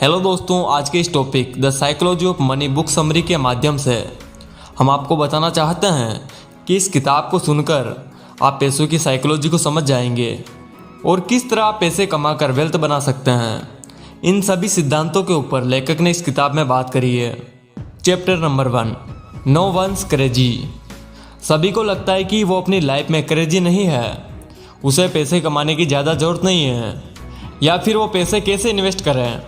Hello दोस्तों, आज के इस topic the psychology of money book summary के माध्यम से हम आपको बताना चाहते हैं कि इस किताब को सुनकर आप पैसों की साइकोलॉजी को समझ जाएंगे और किस तरह आप पैसे कमाकर वेल्थ बना सकते हैं। इन सभी सिद्धांतों के ऊपर लेखक ने इस किताब में बात करी है। Chapter number 1, no one's crazy. सभी को लगता है कि वो अपनी लाइफ में क्रेजी नहीं है, उसे पैसे कमाने की ज़्यादा ज़रूरत नहीं है, या फिर वो पैसे कैसे इन्वेस्ट करें,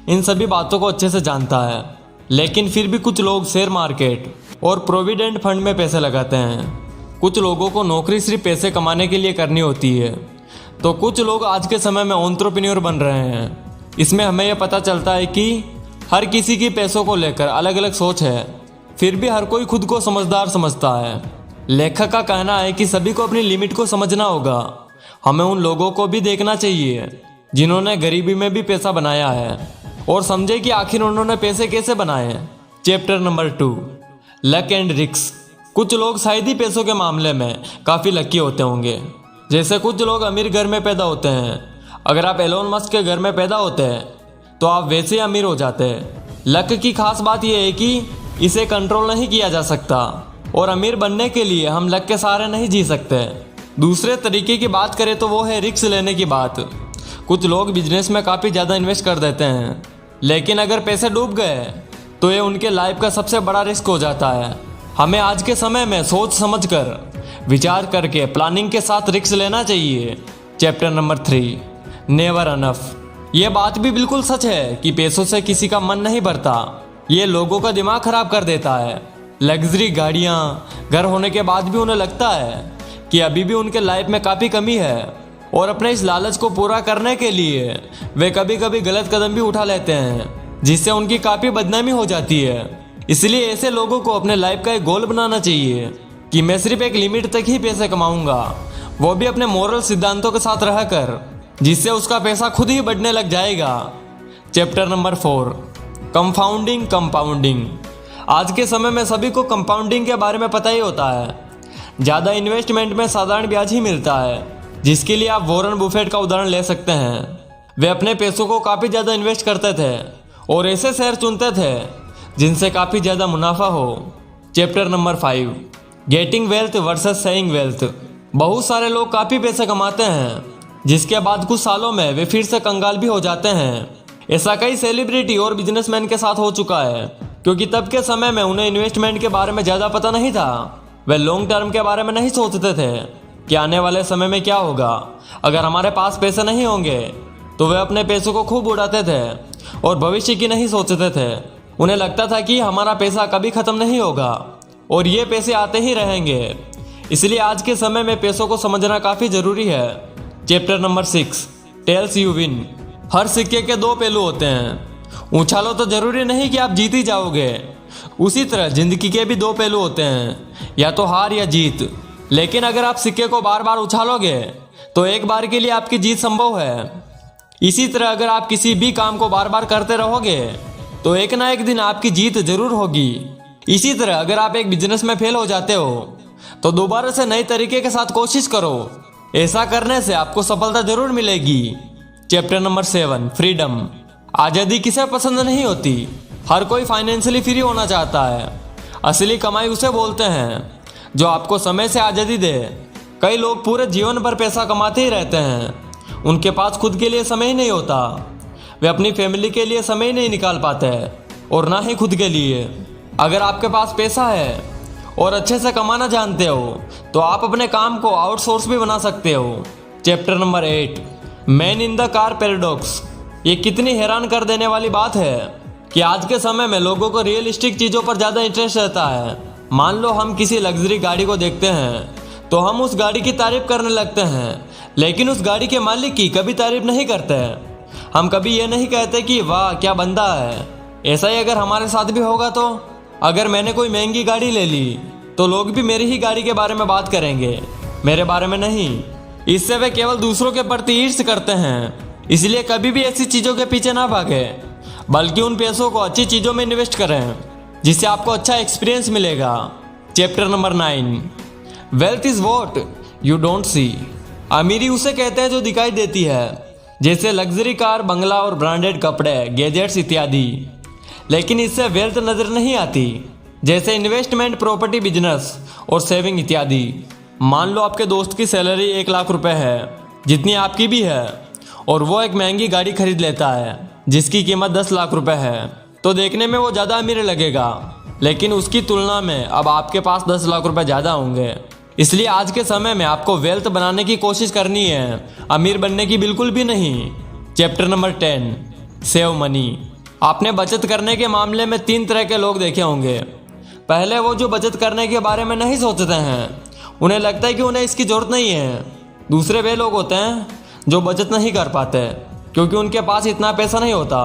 इन सभी बातों को अच्छे से जानता है। लेकिन फिर भी कुछ लोग शेयर मार्केट और प्रोविडेंट फंड में पैसे लगाते हैं। कुछ लोगों को नौकरी सिर्फ पैसे कमाने के लिए करनी होती है, तो कुछ लोग आज के समय में एंटरप्रेन्योर बन रहे हैं। इसमें हमें यह पता चलता है कि हर किसी की पैसों को लेकर अलग अलग सोच है, फिर भी हर कोई खुद को समझदार समझता है। लेखक का कहना है कि सभी को अपनी लिमिट को समझना होगा। हमें उन लोगों को भी देखना चाहिए जिन्होंने गरीबी में भी पैसा बनाया है और समझे कि आखिर उन्होंने पैसे कैसे बनाए। Chapter number 2, luck and risk. कुछ लोग शायद ही पैसों के मामले में काफ़ी लकी होते होंगे। जैसे कुछ लोग अमीर घर में पैदा होते हैं। अगर आप एलोन मस्क के घर में पैदा होते हैं तो आप वैसे ही अमीर हो जाते हैं। लक की खास बात यह है कि इसे कंट्रोल नहीं किया जा सकता और अमीर बनने के लिए हम लक के सहारे नहीं जी सकते। दूसरे तरीके की बात करें तो वो है रिस्क लेने की बात। कुछ लोग बिजनेस में काफ़ी ज़्यादा इन्वेस्ट कर देते हैं, लेकिन अगर पैसे डूब गए तो ये उनके लाइफ का सबसे बड़ा रिस्क हो जाता है। हमें आज के समय में सोच समझकर विचार करके प्लानिंग के साथ रिस्क लेना चाहिए। Chapter number 3, never enough. ये बात भी बिल्कुल सच है कि पैसों से किसी का मन नहीं भरता। ये लोगों का दिमाग खराब कर देता है। लग्जरी गाड़ियाँ, घर होने के बाद भी उन्हें लगता है कि अभी भी उनके लाइफ में काफ़ी कमी है, और अपने इस लालच को पूरा करने के लिए वे कभी कभी गलत कदम भी उठा लेते हैं, जिससे उनकी काफ़ी बदनामी हो जाती है। इसलिए ऐसे लोगों को अपने लाइफ का एक गोल बनाना चाहिए कि मैं सिर्फ एक लिमिट तक ही पैसे कमाऊंगा, वो भी अपने मोरल सिद्धांतों के साथ रहकर, जिससे उसका पैसा खुद ही बढ़ने लग जाएगा। Chapter number 4, compounding. आज के समय में सभी को कंपाउंडिंग के बारे में पता ही होता है। ज़्यादा इन्वेस्टमेंट में साधारण ब्याज ही मिलता है, जिसके लिए आप वॉरेन बुफेट का उदाहरण ले सकते हैं। वे अपने पैसों को काफ़ी ज़्यादा इन्वेस्ट करते थे और ऐसे शेयर चुनते थे जिनसे काफ़ी ज़्यादा मुनाफा हो। Chapter number 5, getting wealth versus saying wealth. बहुत सारे लोग काफ़ी पैसे कमाते हैं, जिसके बाद कुछ सालों में वे फिर से कंगाल भी हो जाते हैं। ऐसा कई सेलिब्रिटी और बिजनेसमैन के साथ हो चुका है, क्योंकि तब के समय में उन्हें इन्वेस्टमेंट के बारे में ज़्यादा पता नहीं था। वे लॉन्ग टर्म के बारे में नहीं सोचते थे कि आने वाले समय में क्या होगा। अगर हमारे पास पैसे नहीं होंगे तो वे अपने पैसों को खूब उड़ाते थे और भविष्य की नहीं सोचते थे। उन्हें लगता था कि हमारा पैसा कभी ख़त्म नहीं होगा और ये पैसे आते ही रहेंगे। इसलिए आज के समय में पैसों को समझना काफ़ी ज़रूरी है। Chapter number 6, tails you win. हर सिक्के के दो पहलू होते हैं। उछालो तो ज़रूरी नहीं कि आप जीत ही जाओगे। उसी तरह ज़िंदगी के भी दो पहलू होते हैं, या तो हार या जीत। लेकिन अगर आप सिक्के को बार बार उछालोगे तो एक बार के लिए आपकी जीत संभव है। इसी तरह अगर आप किसी भी काम को बार बार करते रहोगे तो एक ना एक दिन आपकी जीत जरूर होगी। इसी तरह अगर आप एक बिजनेस में फेल हो जाते हो तो दोबारा से नए तरीके के साथ कोशिश करो। ऐसा करने से आपको सफलता जरूर मिलेगी। Chapter number 7, freedom. आज़ादी किसे पसंद नहीं होती। हर कोई फाइनेंशियली फ्री होना चाहता है। असली कमाई उसे बोलते हैं जो आपको समय से आज़ादी दे। कई लोग पूरे जीवन भर पैसा कमाते ही रहते हैं, उनके पास खुद के लिए समय ही नहीं होता। वे अपनी फैमिली के लिए समय ही नहीं निकाल पाते और ना ही खुद के लिए। अगर आपके पास पैसा है और अच्छे से कमाना जानते हो तो आप अपने काम को आउटसोर्स भी बना सकते हो। Chapter number 8, man in the car paradox. ये कितनी हैरान कर देने वाली बात है कि आज के समय में लोगों को रियलिस्टिक चीज़ों पर ज़्यादा इंटरेस्ट रहता है। मान लो हम किसी लग्जरी गाड़ी को देखते हैं तो हम उस गाड़ी की तारीफ करने लगते हैं, लेकिन उस गाड़ी के मालिक की कभी तारीफ नहीं करते। हम कभी ये नहीं कहते कि वाह क्या बंदा है। ऐसा ही अगर हमारे साथ भी होगा तो अगर मैंने कोई महंगी गाड़ी ले ली तो लोग भी मेरी ही गाड़ी के बारे में बात करेंगे, मेरे बारे में नहीं। इससे वे केवल दूसरों के प्रति ईर्ष्या करते हैं। इसलिए कभी भी ऐसी चीज़ों के पीछे ना भागे, बल्कि उन पैसों को अच्छी चीज़ों में इन्वेस्ट करें, जिससे आपको अच्छा एक्सपीरियंस मिलेगा। Chapter number 9, wealth is what you don't see. अमीरी उसे कहते हैं जो दिखाई देती है, जैसे लग्जरी कार, बंगला और ब्रांडेड कपड़े, गैजेट्स इत्यादि। लेकिन इससे वेल्थ नजर नहीं आती, जैसे इन्वेस्टमेंट, प्रॉपर्टी, बिजनेस और सेविंग इत्यादि। मान लो आपके दोस्त की सैलरी 1 लाख रुपए है, जितनी आपकी भी है, और वो एक महंगी गाड़ी खरीद लेता है जिसकी कीमत 10 लाख रुपए है, तो देखने में वो ज़्यादा अमीर लगेगा। लेकिन उसकी तुलना में अब आपके पास 10 लाख रुपए ज़्यादा होंगे। इसलिए आज के समय में आपको वेल्थ बनाने की कोशिश करनी है, अमीर बनने की बिल्कुल भी नहीं। Chapter number 10, save money. आपने बचत करने के मामले में 3 तरह के लोग देखे होंगे। पहले वो जो बचत करने के बारे में नहीं सोचते हैं, उन्हें लगता है कि उन्हें इसकी जरूरत नहीं है। दूसरे वे लोग होते हैं जो बचत नहीं कर पाते क्योंकि उनके पास इतना पैसा नहीं होता।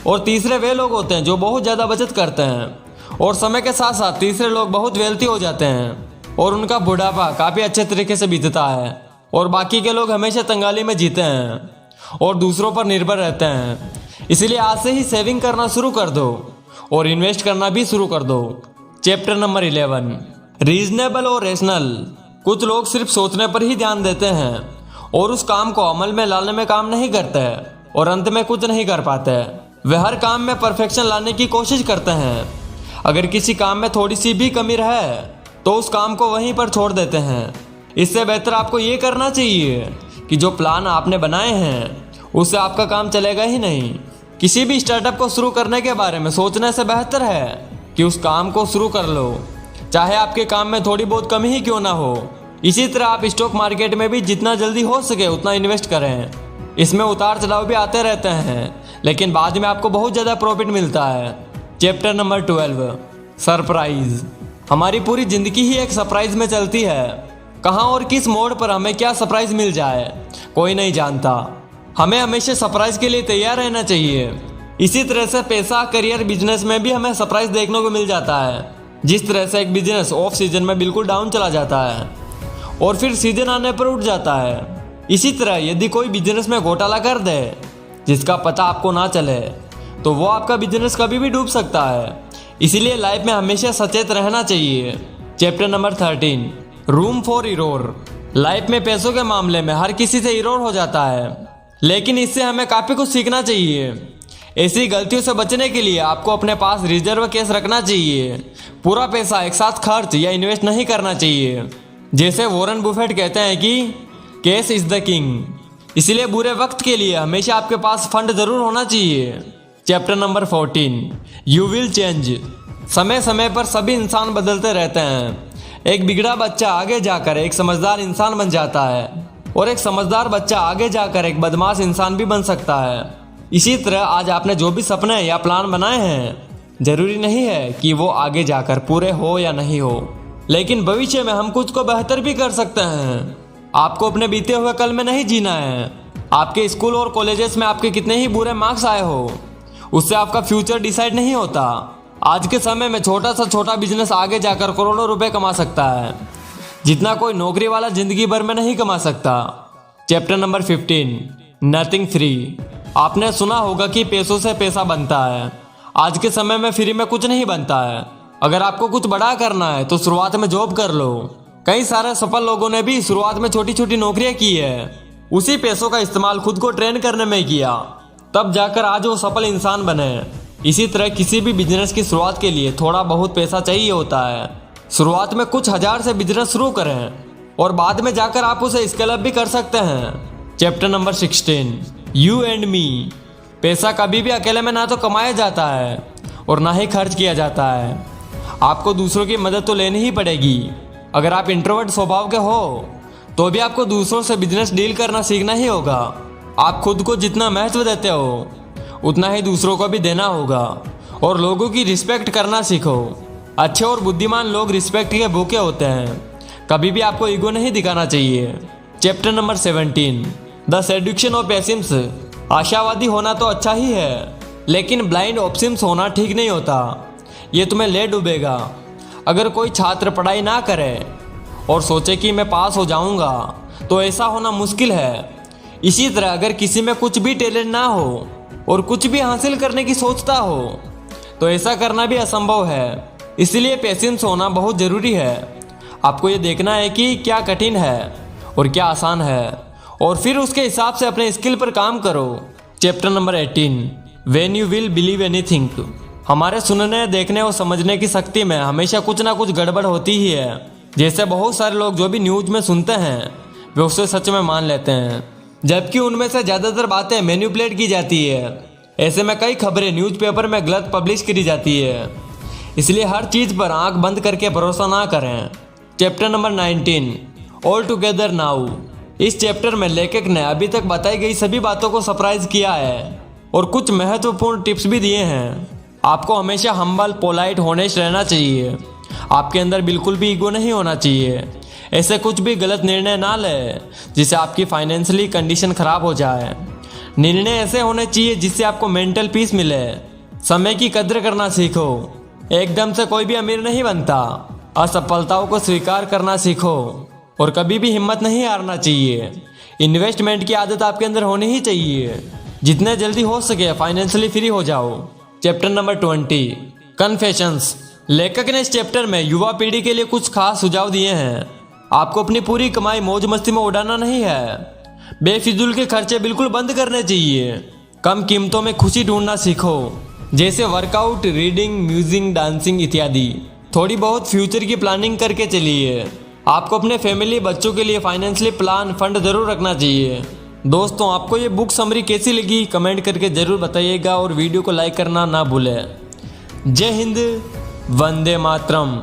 और तीसरे वे लोग होते हैं जो बहुत ज़्यादा बचत करते हैं और समय के साथ साथ तीसरे लोग बहुत वेल्थी हो जाते हैं और उनका बुढ़ापा काफ़ी अच्छे तरीके से बीतता है। और बाकी के लोग हमेशा तंगाली में जीते हैं और दूसरों पर निर्भर रहते हैं। इसलिए आज से ही सेविंग करना शुरू कर दो और इन्वेस्ट करना भी शुरू कर दो। चैप्टर नंबर 11, रीजनेबल और रेशनल। कुछ लोग सिर्फ सोचने पर ही ध्यान देते हैं और उस काम को अमल में लाने में काम नहीं करते और अंत में कुछ नहीं कर पाते। वे हर काम में परफेक्शन लाने की कोशिश करते हैं। अगर किसी काम में थोड़ी सी भी कमी रहे तो उस काम को वहीं पर छोड़ देते हैं। इससे बेहतर आपको ये करना चाहिए कि जो प्लान आपने बनाए हैं उससे आपका काम चलेगा ही नहीं। किसी भी स्टार्टअप को शुरू करने के बारे में सोचने से बेहतर है कि उस काम को शुरू कर लो, चाहे आपके काम में थोड़ी बहुत कमी ही क्यों ना हो। इसी तरह आप स्टॉक मार्केट में भी जितना जल्दी हो सके उतना इन्वेस्ट करें। इसमें उतार चढ़ाव भी आते रहते हैं, लेकिन बाद में आपको बहुत ज़्यादा प्रॉफिट मिलता है। Chapter number 12, surprise. हमारी पूरी जिंदगी ही एक सरप्राइज में चलती है। कहाँ और किस मोड़ पर हमें क्या सरप्राइज मिल जाए कोई नहीं जानता। हमें हमेशा सरप्राइज के लिए तैयार रहना चाहिए। इसी तरह से पैसा, करियर, बिजनेस में भी हमें सरप्राइज देखने को मिल जाता है। जिस तरह से एक बिजनेस ऑफ सीजन में बिल्कुल डाउन चला जाता है और फिर सीजन आने पर उठ जाता है, इसी तरह यदि कोई बिजनेस में घोटाला कर दे जिसका पता आपको ना चले तो वो आपका बिजनेस कभी भी डूब सकता है। इसीलिए लाइफ में हमेशा सचेत रहना चाहिए। Chapter number 13, room for error. Life में पैसों के मामले में हर किसी से इरोर हो जाता है, लेकिन इससे हमें काफ़ी कुछ सीखना चाहिए। ऐसी गलतियों से बचने के लिए आपको अपने पास रिजर्व कैश रखना चाहिए। पूरा पैसा एक साथ खर्च या इन्वेस्ट नहीं करना चाहिए। जैसे वॉरेन बुफेट कहते हैं कि कैश इज द किंग। इसलिए बुरे वक्त के लिए हमेशा आपके पास फंड जरूर होना चाहिए। Chapter number 14, you will change. समय समय पर सभी इंसान बदलते रहते हैं। एक बिगड़ा बच्चा आगे जाकर एक समझदार इंसान बन जाता है और एक समझदार बच्चा आगे जाकर एक बदमाश इंसान भी बन सकता है। इसी तरह आज आपने जो भी सपने या प्लान बनाए हैं, जरूरी नहीं है कि वो आगे जाकर पूरे हो या नहीं हो, लेकिन भविष्य में हम कुछ को बेहतर भी कर सकते हैं। आपको अपने बीते हुए कल में नहीं जीना है। आपके स्कूल और कॉलेजेस में आपके कितने ही बुरे मार्क्स आए हो, उससे आपका फ्यूचर डिसाइड नहीं होता। आज के समय में छोटा सा छोटा बिजनेस आगे जाकर करोड़ों रुपए कमा सकता है, जितना कोई नौकरी वाला जिंदगी भर में नहीं कमा सकता। Chapter number 15, nothing free. आपने सुना होगा कि पैसों से पैसा बनता है। आज के समय में फ्री में कुछ नहीं बनता है। अगर आपको कुछ बड़ा करना है तो शुरुआत में जॉब कर लो। कई सारे सफल लोगों ने भी शुरुआत में छोटी छोटी नौकरियां की है। उसी पैसों का इस्तेमाल खुद को ट्रेन करने में किया, तब जाकर आज वो सफल इंसान बने। इसी तरह किसी भी बिजनेस की शुरुआत के लिए थोड़ा बहुत पैसा चाहिए होता है। शुरुआत में कुछ हजार से बिजनेस शुरू करें और बाद में जाकर आप उसे स्केल अप भी कर सकते हैं। Chapter number 16, you and me. पैसा कभी भी अकेले में ना तो कमाया जाता है और ना ही खर्च किया जाता है। आपको दूसरों की मदद तो लेनी ही पड़ेगी। अगर आप इंट्रोवर्ट स्वभाव के हो तो भी आपको दूसरों से बिजनेस डील करना सीखना ही होगा। आप खुद को जितना महत्व देते हो उतना ही दूसरों को भी देना होगा और लोगों की रिस्पेक्ट करना सीखो। अच्छे और बुद्धिमान लोग रिस्पेक्ट के भूखे होते हैं। कभी भी आपको ईगो नहीं दिखाना चाहिए। Chapter number 17, the seduction of pessimism. आशावादी होना तो अच्छा ही है, लेकिन ब्लाइंड ऑप्टिमिस्ट होना ठीक नहीं होता। ये तुम्हें ले डूबेगा। अगर कोई छात्र पढ़ाई ना करे और सोचे कि मैं पास हो जाऊंगा तो ऐसा होना मुश्किल है। इसी तरह अगर किसी में कुछ भी टैलेंट ना हो और कुछ भी हासिल करने की सोचता हो तो ऐसा करना भी असंभव है। इसलिए पेशेंस होना बहुत ज़रूरी है। आपको ये देखना है कि क्या कठिन है और क्या आसान है और फिर उसके हिसाब से अपने स्किल पर काम करो। Chapter number 18 when you will believe anything. हमारे सुनने, देखने और समझने की शक्ति में हमेशा कुछ ना कुछ गड़बड़ होती ही है। जैसे बहुत सारे लोग जो भी न्यूज में सुनते हैं वे उसे सच में मान लेते हैं, जबकि उनमें से ज़्यादातर बातें मैनिपुलेट की जाती है। ऐसे में कई खबरें न्यूज़पेपर में गलत पब्लिश करी जाती है, इसलिए हर चीज़ पर आंख बंद करके भरोसा ना करें। Chapter number 19 all together now. इस चैप्टर में लेखक ने अभी तक बताई गई सभी बातों को सरप्राइज किया है और कुछ महत्वपूर्ण टिप्स भी दिए हैं। आपको हमेशा हम्बल, पोलाइट, होनेस्ट रहना चाहिए। आपके अंदर बिल्कुल भी ईगो नहीं होना चाहिए। ऐसे कुछ भी गलत निर्णय ना ले जिससे आपकी फाइनेंशियली कंडीशन खराब हो जाए। निर्णय ऐसे होने चाहिए जिससे आपको मेंटल पीस मिले। समय की कद्र करना सीखो। एकदम से कोई भी अमीर नहीं बनता। असफलताओं को स्वीकार करना सीखो और कभी भी हिम्मत नहीं हारना चाहिए। इन्वेस्टमेंट की आदत आपके अंदर होनी ही चाहिए। जितने जल्दी हो सके फाइनेंशियली फ्री हो जाओ। Chapter number 20 confessions. लेखक ने इस चैप्टर में युवा पीढ़ी के लिए कुछ खास सुझाव दिए हैं। आपको अपनी पूरी कमाई मौज मस्ती में उड़ाना नहीं है। बेफिजूल के खर्चे बिल्कुल बंद करने चाहिए। कम कीमतों में खुशी ढूंढना सीखो, जैसे वर्कआउट, रीडिंग, म्यूजिक, डांसिंग इत्यादि। थोड़ी बहुत फ्यूचर की प्लानिंग करके चलिए। आपको अपने फैमिली, बच्चों के लिए फाइनेंशियली प्लान फंड जरूर रखना चाहिए। दोस्तों, आपको ये बुक समरी कैसी लगी कमेंट करके जरूर बताइएगा और वीडियो को लाइक करना ना भूलें। जय हिंद, वंदे मातरम।